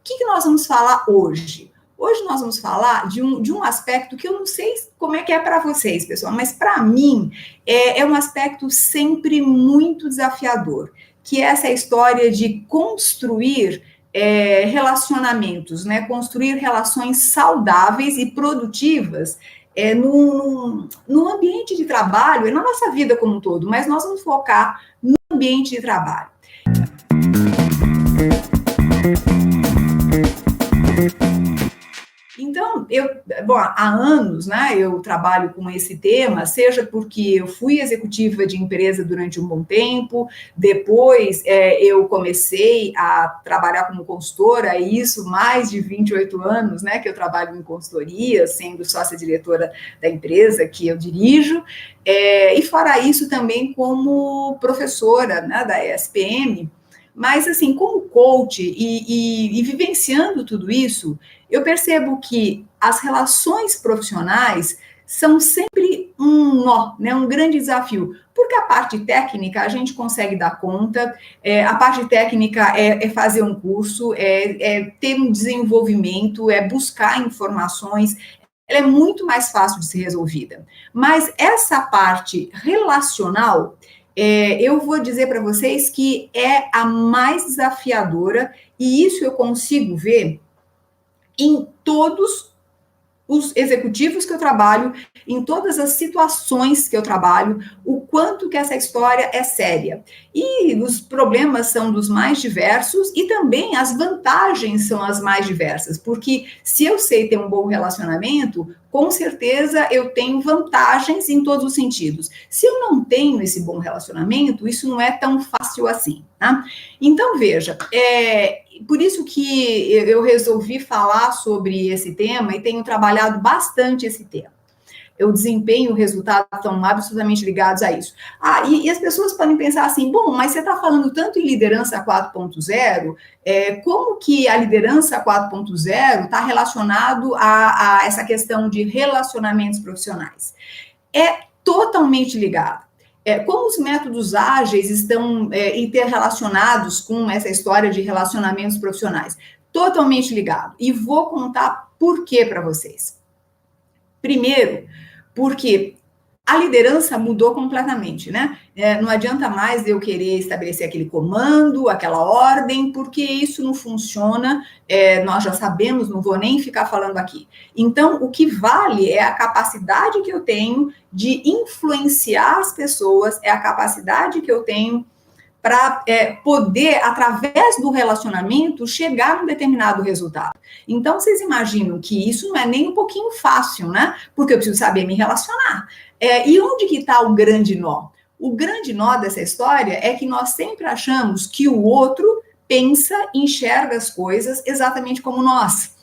que nós vamos falar hoje? Hoje nós vamos falar de um aspecto que eu não sei como é que é para vocês, pessoal, mas para mim é um aspecto sempre muito desafiador, que é essa história de construir relacionamentos, né? Construir relações saudáveis e produtivas no ambiente de trabalho e na nossa vida como um todo, mas nós vamos focar no ambiente de trabalho. Então, há anos, né, eu trabalho com esse tema, seja porque eu fui executiva de empresa durante um bom tempo, depois eu comecei a trabalhar como consultora, e isso mais de 28 anos, né, que eu trabalho em consultoria, sendo sócia-diretora da empresa que eu dirijo, e fora isso também como professora, né, da ESPM. Mas, assim, como coach e vivenciando tudo isso, eu percebo que as relações profissionais são sempre um nó, né, um grande desafio, porque a parte técnica a gente consegue dar conta, a parte técnica é fazer um curso, é ter um desenvolvimento, é buscar informações, ela é muito mais fácil de ser resolvida. Mas essa parte relacional, eu vou dizer para vocês que é a mais desafiadora, e isso eu consigo ver em todos os executivos que eu trabalho, em todas as situações que eu trabalho, o quanto que essa história é séria. E os problemas são dos mais diversos e também as vantagens são as mais diversas, porque se eu sei ter um bom relacionamento, com certeza eu tenho vantagens em todos os sentidos. Se eu não tenho esse bom relacionamento, isso não é tão fácil assim, tá? Então, veja, por isso que eu resolvi falar sobre esse tema e tenho trabalhado bastante esse tema. O desempenho e o resultado estão absolutamente ligados a isso. E as pessoas podem pensar assim, bom, mas você está falando tanto em liderança 4.0, como que a liderança 4.0 está relacionado a essa questão de relacionamentos profissionais? É totalmente ligado. Como os métodos ágeis estão interrelacionados com essa história de relacionamentos profissionais? Totalmente ligado. E vou contar por quê para vocês. Primeiro, porque a liderança mudou completamente, né? Não adianta mais eu querer estabelecer aquele comando, aquela ordem, porque isso não funciona, nós já sabemos, não vou nem ficar falando aqui. Então, o que vale é a capacidade que eu tenho de influenciar as pessoas, é a capacidade que eu tenho para poder, através do relacionamento, chegar a um determinado resultado. Então, vocês imaginam que isso não é nem um pouquinho fácil, né? Porque eu preciso saber me relacionar. E onde que está o grande nó? O grande nó dessa história é que nós sempre achamos que o outro pensa, enxerga as coisas exatamente como nós.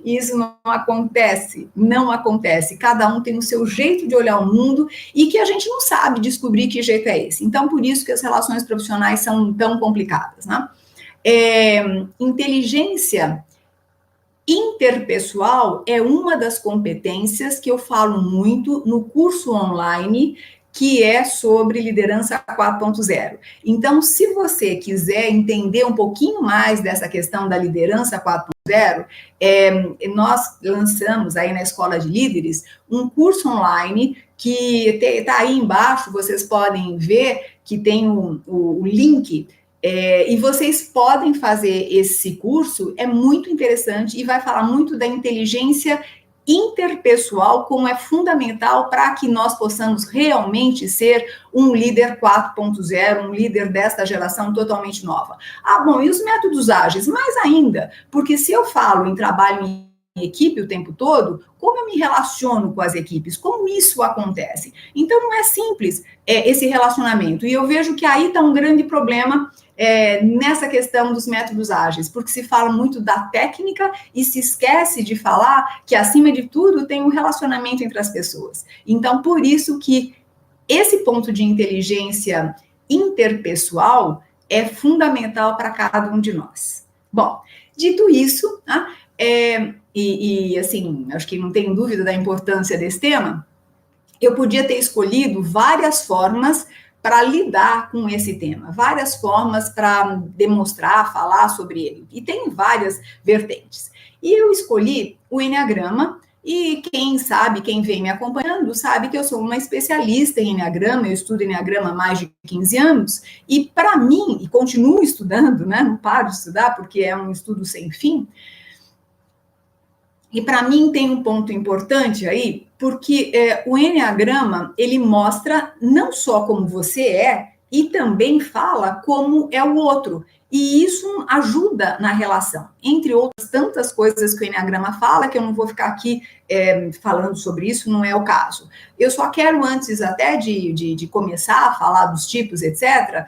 Isso não acontece, não acontece. Cada um tem o seu jeito de olhar o mundo e que a gente não sabe descobrir que jeito é esse. Então, por isso que as relações profissionais são tão complicadas, né? Inteligência interpessoal é uma das competências que eu falo muito no curso online, que é sobre liderança 4.0. Então, se você quiser entender um pouquinho mais dessa questão da liderança 4.0, nós lançamos aí na Escola de Líderes um curso online que está aí embaixo, vocês podem ver que tem o link, e vocês podem fazer esse curso, é muito interessante e vai falar muito da inteligência interpessoal, como é fundamental para que nós possamos realmente ser um líder 4.0, um líder desta geração totalmente nova. Bom, e os métodos ágeis? Mais ainda, porque se eu falo em trabalho em equipe o tempo todo, como eu me relaciono com as equipes? Como isso acontece? Então, não é simples esse relacionamento. E eu vejo que aí está um grande problema nessa questão dos métodos ágeis, porque se fala muito da técnica e se esquece de falar que, acima de tudo, tem um relacionamento entre as pessoas. Então, por isso que esse ponto de inteligência interpessoal é fundamental para cada um de nós. Bom, dito isso, assim, acho que não tem dúvida da importância desse tema, eu podia ter escolhido várias formas para lidar com esse tema, várias formas para demonstrar, falar sobre ele. E tem várias vertentes. E eu escolhi o Enneagrama, e quem sabe, quem vem me acompanhando, sabe que eu sou uma especialista em Enneagrama, eu estudo Enneagrama há mais de 15 anos, e para mim, e continuo estudando, né, não paro de estudar, porque é um estudo sem fim, e para mim tem um ponto importante aí, porque o Enneagrama, ele mostra não só como você é, e também fala como é o outro. E isso ajuda na relação, entre outras tantas coisas que o Enneagrama fala, que eu não vou ficar aqui falando sobre isso, não é o caso. Eu só quero, antes até de começar a falar dos tipos, etc.,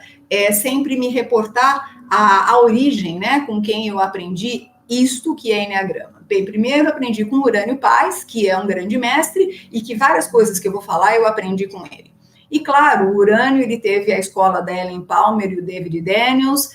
sempre me reportar à origem, né, com quem eu aprendi isto que é Enneagrama. Bem, primeiro aprendi com Urânio Paes, que é um grande mestre, e que várias coisas que eu vou falar eu aprendi com ele. E claro, o Urânio, ele teve a escola da Ellen Palmer e o David Daniels,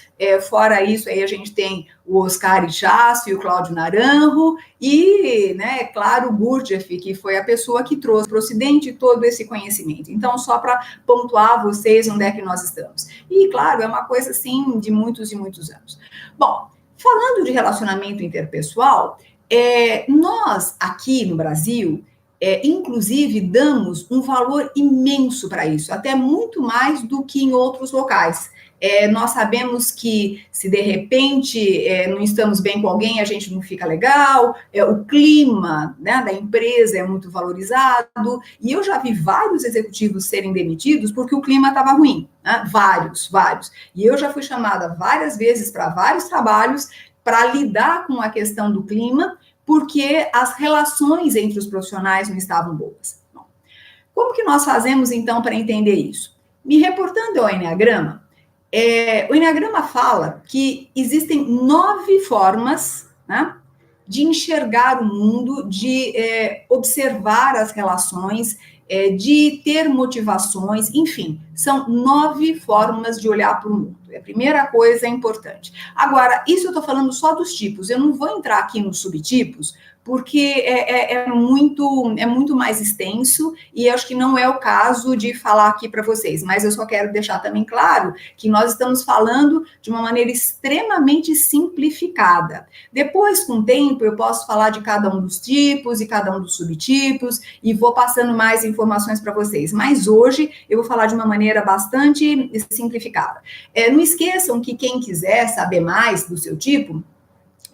fora isso aí a gente tem o Oscar Ichaço e o Cláudio Naranjo, e, né, claro, o Gurdjieff, que foi a pessoa que trouxe para o Ocidente todo esse conhecimento. Então, só para pontuar vocês onde é que nós estamos. E, claro, é uma coisa, assim, de muitos e muitos anos. Bom, falando de relacionamento interpessoal, nós aqui no Brasil, inclusive, damos um valor imenso para isso, até muito mais do que em outros locais. Nós sabemos que se de repente não estamos bem com alguém, a gente não fica legal, o clima, né, da empresa é muito valorizado, e eu já vi vários executivos serem demitidos porque o clima estava ruim, né? Vários. E eu já fui chamada várias vezes para vários trabalhos para lidar com a questão do clima, porque as relações entre os profissionais não estavam boas. Bom, como que nós fazemos, então, para entender isso? Me reportando ao Enneagrama, o Enneagrama fala que existem 9 formas, né, de enxergar o mundo, de observar as relações, de ter motivações, enfim, são 9 formas de olhar para o mundo. A primeira coisa é importante. Agora, isso eu estou falando só dos tipos, eu não vou entrar aqui nos subtipos, porque é muito mais extenso e acho que não é o caso de falar aqui para vocês, mas eu só quero deixar também claro que nós estamos falando de uma maneira extremamente simplificada. Depois, com o tempo, eu posso falar de cada um dos tipos e cada um dos subtipos e vou passando mais informações para vocês, mas hoje eu vou falar de uma maneira bastante simplificada. Não esqueçam que quem quiser saber mais do seu tipo,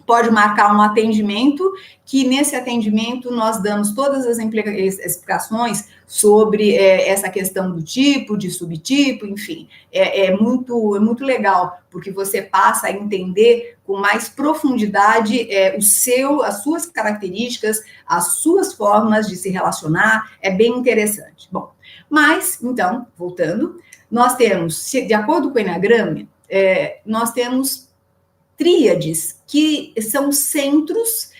pode marcar um atendimento, que nesse atendimento nós damos todas as explicações sobre essa questão do tipo, de subtipo, enfim. É muito legal, porque você passa a entender com mais profundidade as suas características, as suas formas de se relacionar, é bem interessante. Bom, mas, então, voltando, nós temos, de acordo com o Enneagrama, nós temos tríades, que são centros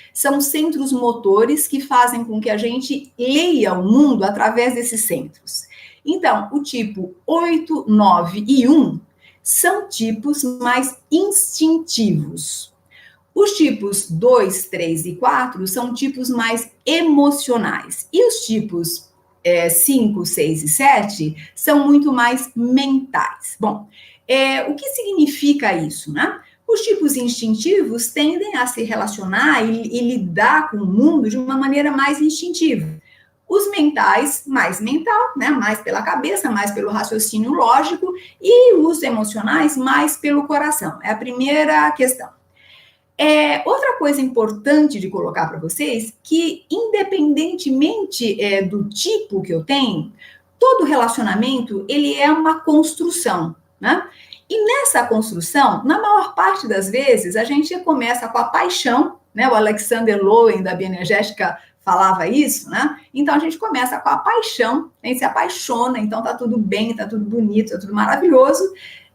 motores que fazem com que a gente leia o mundo através desses centros. Então, o tipo 8, 9 e 1 são tipos mais instintivos. Os tipos 2, 3 e 4 são tipos mais emocionais. E os tipos 5, 6 e 7 são muito mais mentais. Bom, o que significa isso, né? Os tipos instintivos tendem a se relacionar e lidar com o mundo de uma maneira mais instintiva. Os mentais, mais mental, né? Mais pela cabeça, mais pelo raciocínio lógico, e os emocionais, mais pelo coração. É a primeira questão. Outra coisa importante de colocar para vocês, que independentemente do tipo que eu tenho, todo relacionamento, ele é uma construção, né? E nessa construção, na maior parte das vezes, a gente começa com a paixão, né? O Alexander Lowen, da Bioenergética, falava isso, né? Então, a gente começa com a paixão, a gente se apaixona, então tá tudo bem, tá tudo bonito, tá tudo maravilhoso.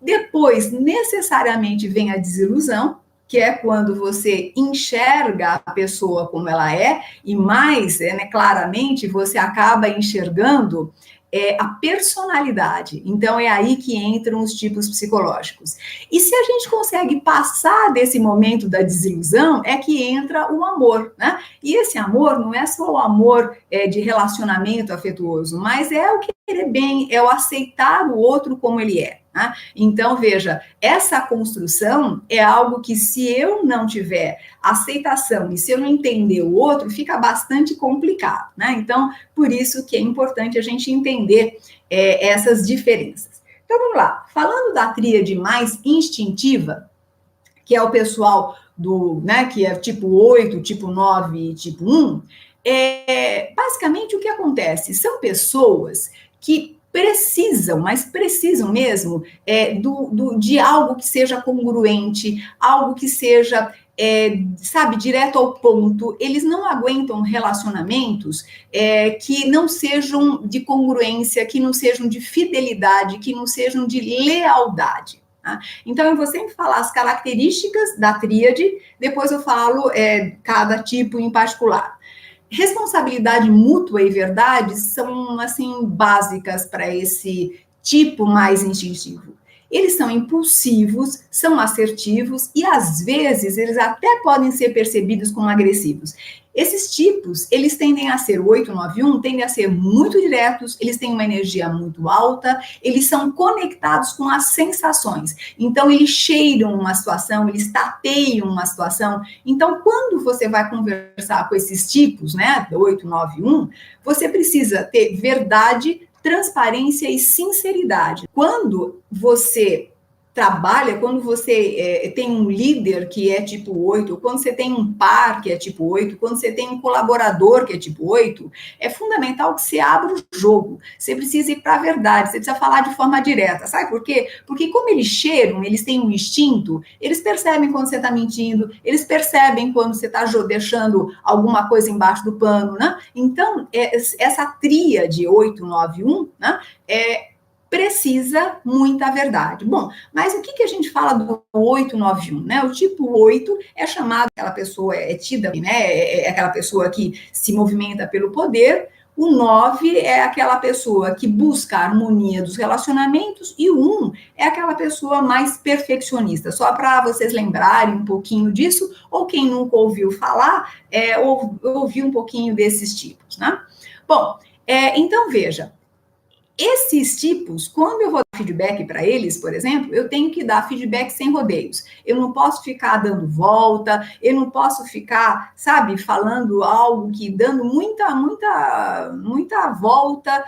Depois, necessariamente, vem a desilusão, que é quando você enxerga a pessoa como ela é, e mais, claramente, você acaba enxergando a personalidade. Então, é aí que entram os tipos psicológicos. E se a gente consegue passar desse momento da desilusão, é que entra o amor, né? E esse amor não é só o amor de relacionamento afetuoso, mas é o que querer bem, é o aceitar o outro como ele é. Né? Então, veja, essa construção é algo que, se eu não tiver aceitação e se eu não entender o outro, fica bastante complicado. Né? Então, por isso que é importante a gente entender essas diferenças. Então, vamos lá. Falando da tríade mais instintiva, que é o pessoal que é tipo 8, tipo 9 e tipo 1, basicamente o que acontece? São pessoas que precisam, mas precisam mesmo, de algo que seja congruente, algo que seja, direto ao ponto. Eles não aguentam relacionamentos que não sejam de congruência, que não sejam de fidelidade, que não sejam de lealdade. Tá? Então, eu vou sempre falar as características da tríade, depois eu falo cada tipo em particular. Responsabilidade mútua e verdade são, assim, básicas para esse tipo mais instintivo. Eles são impulsivos, são assertivos e, às vezes, eles até podem ser percebidos como agressivos. Esses tipos, eles tendem a ser, o 891, tendem a ser muito diretos, eles têm uma energia muito alta, eles são conectados com as sensações. Então, eles cheiram uma situação, eles tateiam uma situação. Então, quando você vai conversar com esses tipos, né, 891, você precisa ter verdade, transparência e sinceridade. Quando você trabalha, quando você tem um líder que é tipo 8, quando você tem um par que é tipo 8, quando você tem um colaborador que é tipo 8, é fundamental que você abra o jogo. Você precisa ir para a verdade, você precisa falar de forma direta. Sabe por quê? Porque como eles cheiram, eles têm um instinto, eles percebem quando você está mentindo, eles percebem quando você está deixando alguma coisa embaixo do pano, né? Então, essa tríade 891, né, precisa muita verdade. Bom, mas o que a gente fala do 891, né? O tipo 8 é chamado, aquela pessoa tida, né? É aquela pessoa que se movimenta pelo poder. O 9 é aquela pessoa que busca a harmonia dos relacionamentos e o 1 é aquela pessoa mais perfeccionista. Só para vocês lembrarem um pouquinho disso, ou quem nunca ouviu falar, ouvir um pouquinho desses tipos, né? Bom, então veja, esses tipos, quando eu vou dar feedback para eles, por exemplo, eu tenho que dar feedback sem rodeios. Eu não posso ficar dando volta, eu não posso ficar, sabe, falando algo que dando muita volta,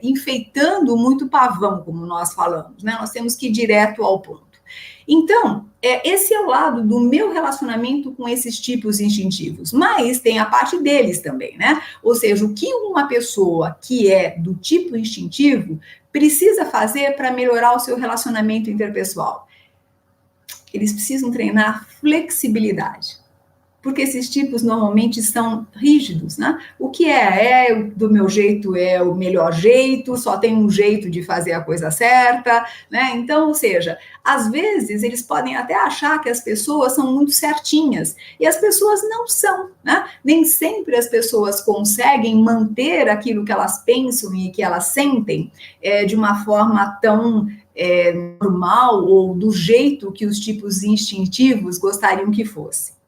enfeitando muito pavão, como nós falamos, né? Nós temos que ir direto ao ponto. Então, esse é o lado do meu relacionamento com esses tipos instintivos, mas tem a parte deles também, né? Ou seja, o que uma pessoa que é do tipo instintivo precisa fazer para melhorar o seu relacionamento interpessoal? Eles precisam treinar flexibilidade. Porque esses tipos normalmente são rígidos, né? O que do meu jeito é o melhor jeito, só tem um jeito de fazer a coisa certa, né? Então, ou seja, às vezes eles podem até achar que as pessoas são muito certinhas, e as pessoas não são, né? Nem sempre as pessoas conseguem manter aquilo que elas pensam e que elas sentem de uma forma tão normal ou do jeito que os tipos instintivos gostariam que fosse.